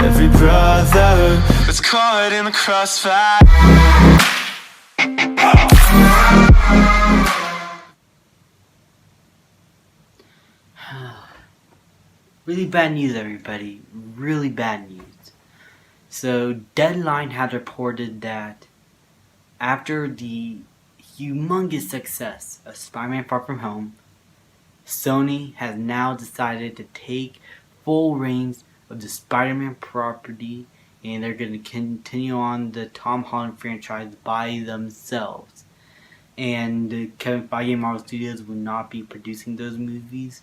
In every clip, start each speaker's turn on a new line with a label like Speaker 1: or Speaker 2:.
Speaker 1: every brother that's caught in the crossfire.
Speaker 2: Really bad news, everybody. Really bad news. So, Deadline had reported that after the humongous success of Spider-Man Far From Home, Sony has now decided to take full reins of the Spider-Man property, and they're going to continue on the Tom Holland franchise by themselves. And Kevin Feige and Marvel Studios will not be producing those movies.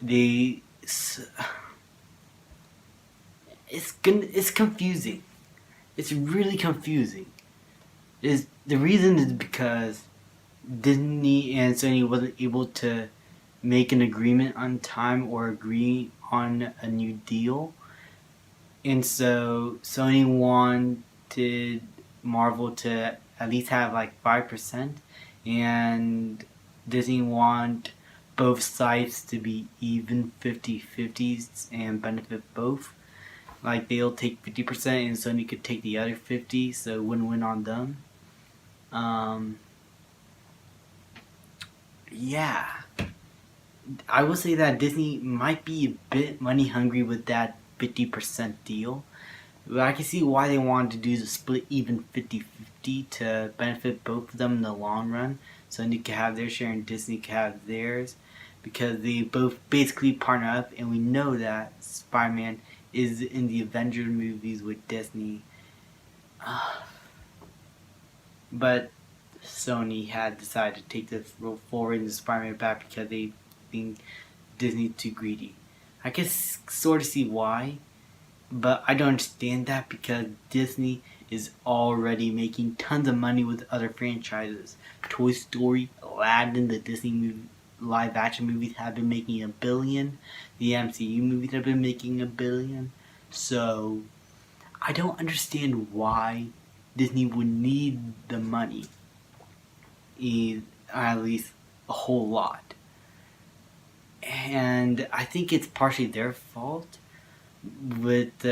Speaker 2: It's confusing. It's really confusing. The reason is because Disney and Sony wasn't able to make an agreement on time or agree on a new deal, and so Sony wanted Marvel to at least have like 5%, and Disney want both sides to be even 50-50s and benefit both. Like they'll take 50% and Sony could take the other 50, so win-win on them. Yeah. I will say that Disney might be a bit money hungry with that 50% deal. But I can see why they wanted to do the split even 50-50 to benefit both of them in the long run. Sony could have their share and Disney could have theirs, because they both basically partner up, and we know that Spider-Man is in the Avengers movies with Disney. But Sony had decided to take the full reins of Spider-Man back because they think Disney's too greedy. I can sort of see why, but I don't understand that because Disney is already making tons of money with other franchises. Toy Story, Aladdin, the Disney movie, live action movies have been making $1 billion. The MCU movies have been making $1 billion. So I don't understand why Disney would need the money, at least a whole lot. And I think it's partially their fault with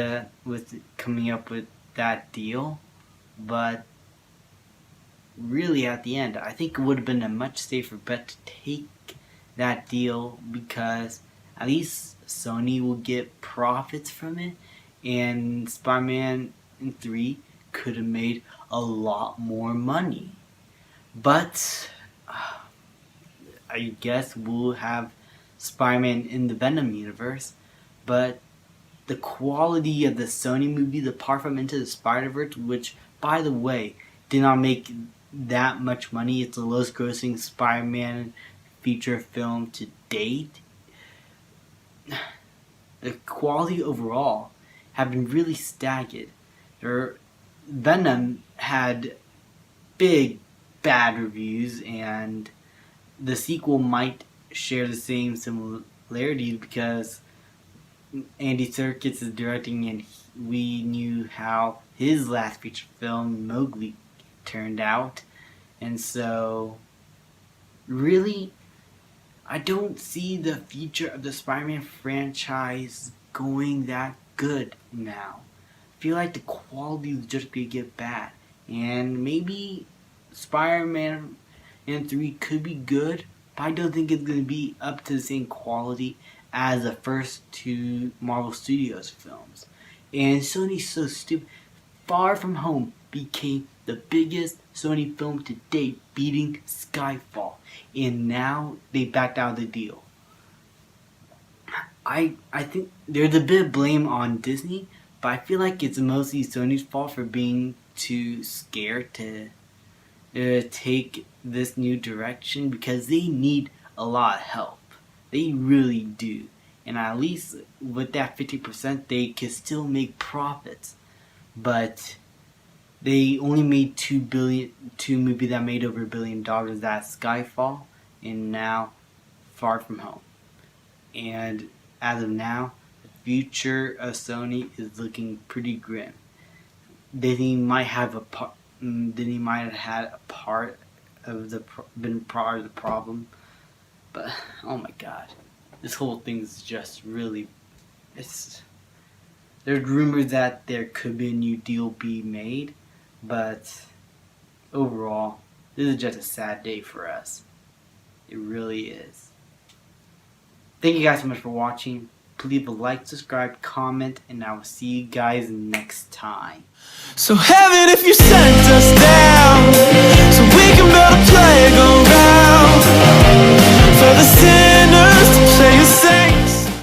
Speaker 2: coming up with that deal, but really at the end I think it would have been a much safer bet to take that deal, because at least Sony will get profits from it, and Spider-Man 3 could have made a lot more money. But I guess we'll have Spider-Man in the Venom universe, but the quality of the Sony movies apart from Into the Spider-Verse, which by the way did not make that much money, it's the lowest grossing Spider-Man feature film to date, the quality overall have been really stagnant. Venom had big bad reviews, and the sequel might share the same similarities because Andy Serkis is directing, and we knew how his last feature film, Mowgli, turned out. And so, really, I don't see the future of the Spider-Man franchise going that good now. I feel like the quality is just going to get bad. And maybe Spider-Man 3 could be good, but I don't think it's going to be up to the same quality as the first two Marvel Studios films. And Sony's so stupid. Far From Home became the biggest Sony film to date, beating Skyfall. And now they backed out of the deal. I think there's a bit of blame on Disney, but I feel like it's mostly Sony's fault for being too scared to take this new direction, because they need a lot of help. They really do. And at least with that 50%, they can still make profits. But they only made two movies that made over $1 billion. That's Skyfall and now Far From Home. And as of now, the future of Sony is looking pretty grim. Disney might have had a part of been part of the problem, but oh my god, this whole thing is just really, it's There's rumors that there could be a new deal be made, but overall, this is just a sad day for us. It really is. Thank you guys so much for watching. Please leave a like, subscribe, comment, and I will see you guys next time.
Speaker 1: So heaven, if you sent us down